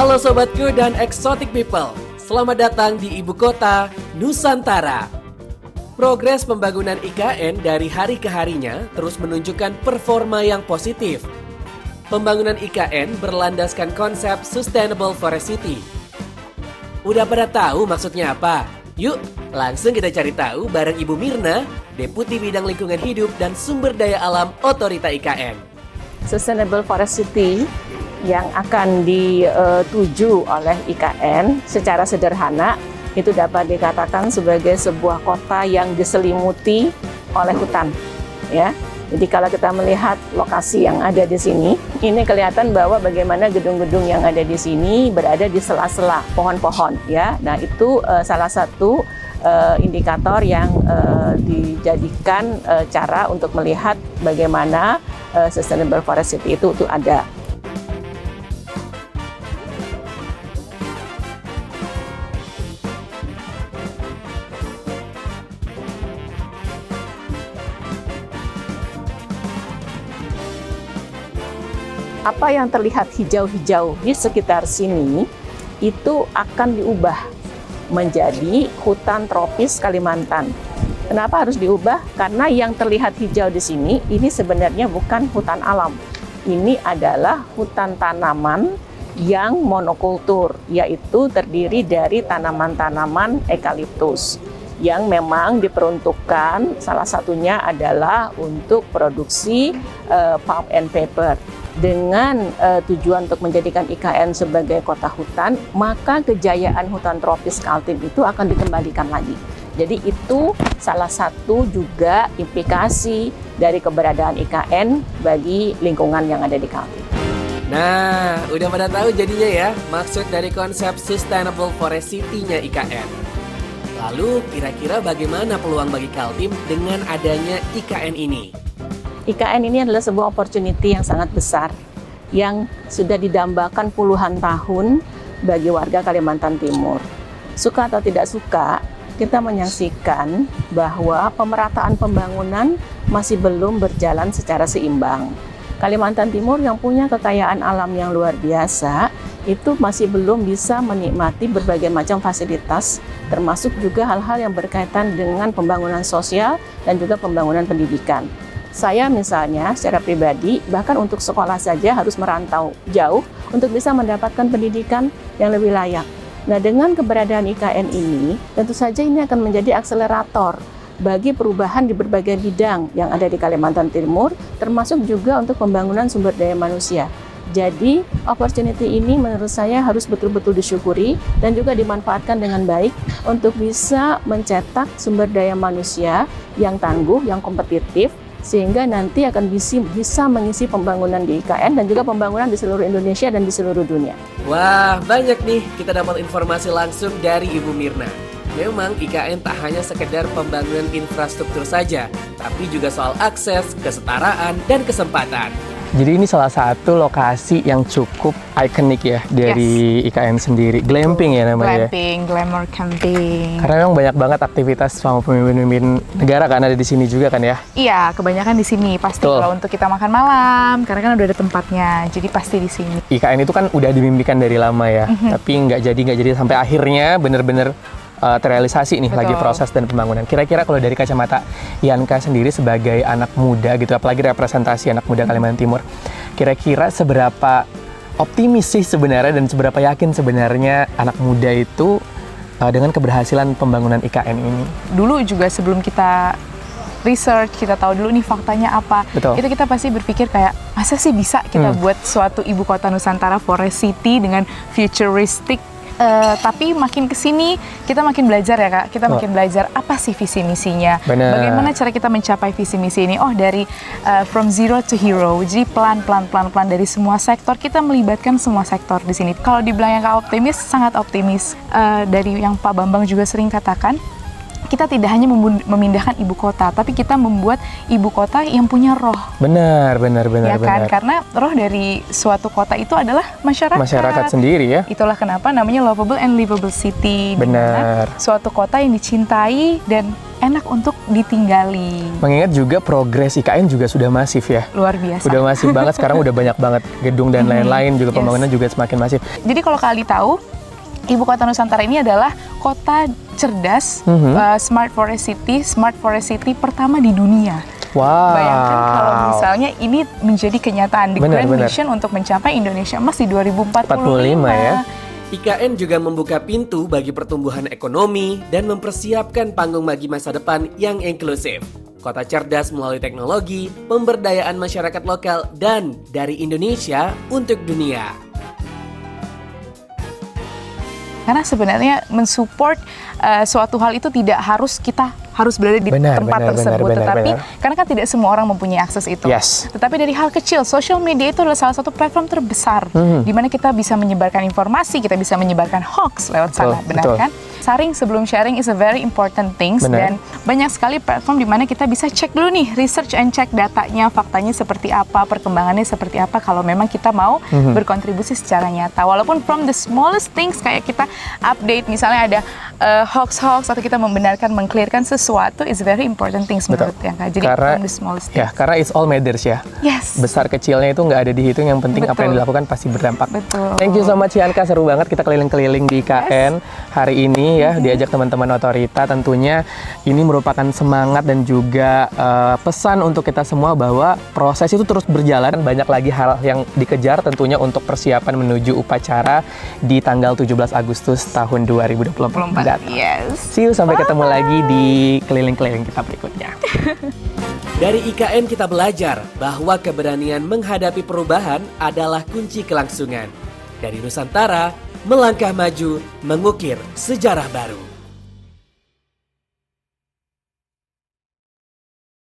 Halo sobatku dan exotic people, selamat datang di ibu kota Nusantara. Progres pembangunan IKN dari hari ke harinya terus menunjukkan performa yang positif. Pembangunan IKN berlandaskan konsep Sustainable Forest City. Udah pada tahu maksudnya apa? Yuk, langsung kita cari tahu bareng Ibu Mirna, Deputi Bidang Lingkungan Hidup dan Sumber Daya Alam Otorita IKN. Sustainable Forest City yang akan dituju oleh IKN secara sederhana itu dapat dikatakan sebagai sebuah kota yang diselimuti oleh hutan, ya. Jadi kalau kita melihat lokasi yang ada di sini, ini kelihatan bahwa bagaimana gedung-gedung yang ada di sini berada di sela-sela pohon-pohon, ya. Nah, itu salah satu indikator yang dijadikan cara untuk melihat bagaimana Sustainable Forest City itu ada. Apa yang terlihat hijau-hijau di sekitar sini itu akan diubah menjadi hutan tropis Kalimantan. Kenapa harus diubah? Karena yang terlihat hijau di sini ini sebenarnya bukan hutan alam. Ini adalah hutan tanaman yang monokultur, yaitu terdiri dari tanaman-tanaman eukaliptus yang memang diperuntukkan salah satunya adalah untuk produksi pulp and paper. Dengan tujuan untuk menjadikan IKN sebagai kota hutan, maka kejayaan hutan tropis Kaltim itu akan dikembalikan lagi. Jadi itu salah satu juga implikasi dari keberadaan IKN bagi lingkungan yang ada di Kaltim. Nah, udah pada tahu jadinya ya maksud dari konsep Sustainable Forest City-nya IKN. Lalu kira-kira bagaimana peluang bagi Kaltim dengan adanya IKN ini? IKN ini adalah sebuah opportunity yang sangat besar yang sudah didambakan puluhan tahun bagi warga Kalimantan Timur. Suka atau tidak suka, kita menyaksikan bahwa pemerataan pembangunan masih belum berjalan secara seimbang. Kalimantan Timur yang punya kekayaan alam yang luar biasa itu masih belum bisa menikmati berbagai macam fasilitas, termasuk juga hal-hal yang berkaitan dengan pembangunan sosial dan juga pembangunan pendidikan. Saya misalnya secara pribadi bahkan untuk sekolah saja harus merantau jauh untuk bisa mendapatkan pendidikan yang lebih layak. Nah, dengan keberadaan IKN ini tentu saja ini akan menjadi akselerator bagi perubahan di berbagai bidang yang ada di Kalimantan Timur, termasuk juga untuk pembangunan sumber daya manusia. Jadi, opportunity ini menurut saya harus betul-betul disyukuri dan juga dimanfaatkan dengan baik untuk bisa mencetak sumber daya manusia yang tangguh, yang kompetitif, sehingga nanti akan bisa mengisi pembangunan di IKN dan juga pembangunan di seluruh Indonesia dan di seluruh dunia. Wah, banyak nih kita dapat informasi langsung dari Ibu Mirna. Memang IKN tak hanya sekedar pembangunan infrastruktur saja, tapi juga soal akses, kesetaraan, dan kesempatan. Jadi ini salah satu lokasi yang cukup ikonik ya dari IKN sendiri. Glamping ya namanya. Glamping, glamour camping. Karena memang banyak banget aktivitas sama pemimpin-pemimpin negara kan ada di sini juga kan ya? Iya, kebanyakan di sini pasti. Kalau untuk kita makan malam, karena kan udah ada tempatnya, jadi pasti di sini. IKN itu kan udah dimimpikan dari lama ya, tapi nggak jadi sampai akhirnya bener-bener terrealisasi nih. Betul. Lagi proses dan pembangunan. Kira-kira kalau dari kacamata Yanka sendiri sebagai anak muda gitu, apalagi representasi anak muda Kalimantan Timur, kira-kira seberapa optimis sih sebenarnya dan seberapa yakin sebenarnya anak muda itu dengan keberhasilan pembangunan IKN ini? Dulu juga sebelum kita research, kita tahu dulu nih faktanya apa. Betul. Itu kita pasti berpikir kayak, masa sih bisa kita buat suatu ibu kota Nusantara Forest City dengan futuristic. Tapi makin kesini kita makin belajar ya Kak, kita makin belajar apa sih visi misinya. Bener. Bagaimana cara kita mencapai visi misi ini. Oh, dari from zero to hero, jadi pelan dari semua sektor, kita melibatkan semua sektor di sini. Kalau dibilang yang optimis, sangat optimis. Dari yang Pak Bambang juga sering katakan, kita tidak hanya memindahkan ibu kota, tapi kita membuat ibu kota yang punya roh. Benar. Ya kan? Karena roh dari suatu kota itu adalah masyarakat. Masyarakat sendiri ya. Itulah kenapa namanya lovable and livable city. Benar. Dimana suatu kota yang dicintai dan enak untuk ditinggali. Mengingat juga progres IKN juga sudah masif ya. Luar biasa. Udah masif banget, sekarang udah banyak banget gedung dan lain-lain, juga pembangunan juga semakin masif. Jadi kalau kali tahu, Ibu Kota Nusantara ini adalah kota cerdas, smart forest city pertama di dunia. Wow. Bayangkan kalau misalnya ini menjadi kenyataan, the grand mission untuk mencapai Indonesia Emas di 2045 ya. IKN juga membuka pintu bagi pertumbuhan ekonomi dan mempersiapkan panggung bagi masa depan yang inklusif. Kota cerdas melalui teknologi, pemberdayaan masyarakat lokal, dan dari Indonesia untuk dunia. Karena sebenarnya mensupport suatu hal itu tidak harus kita harus berada di tempat tersebut, tetapi karena kan tidak semua orang mempunyai akses itu. Tetapi dari hal kecil, social media itu adalah salah satu platform terbesar di mana kita bisa menyebarkan informasi, kita bisa menyebarkan hoax lewat sana, benar kan? Sharing sebelum sharing is a very important things, dan banyak sekali platform di mana kita bisa cek dulu nih, research and check datanya, faktanya seperti apa, perkembangannya seperti apa, kalau memang kita mau berkontribusi secara nyata. Walaupun from the smallest things, kayak kita update misalnya ada hoax atau kita membenarkan, mengclearkan sesuatu is very important things menurut Yanka. Jadi from the smallest things. Ya, karena it's all matters ya. Besar kecilnya itu nggak ada dihitung, yang penting apa yang dilakukan pasti berdampak. Thank you so much Yanka, seru banget kita keliling-keliling di IKN hari ini ya, diajak teman-teman otorita. Tentunya ini merupakan semangat dan juga pesan untuk kita semua bahwa proses itu terus berjalan, banyak lagi hal yang dikejar tentunya untuk persiapan menuju upacara di tanggal 17 Agustus tahun 2024. See you, sampai ketemu lagi di keliling-keliling kita berikutnya. Dari IKN kita belajar bahwa keberanian menghadapi perubahan adalah kunci kelangsungan. Dari Nusantara, melangkah maju, mengukir sejarah baru.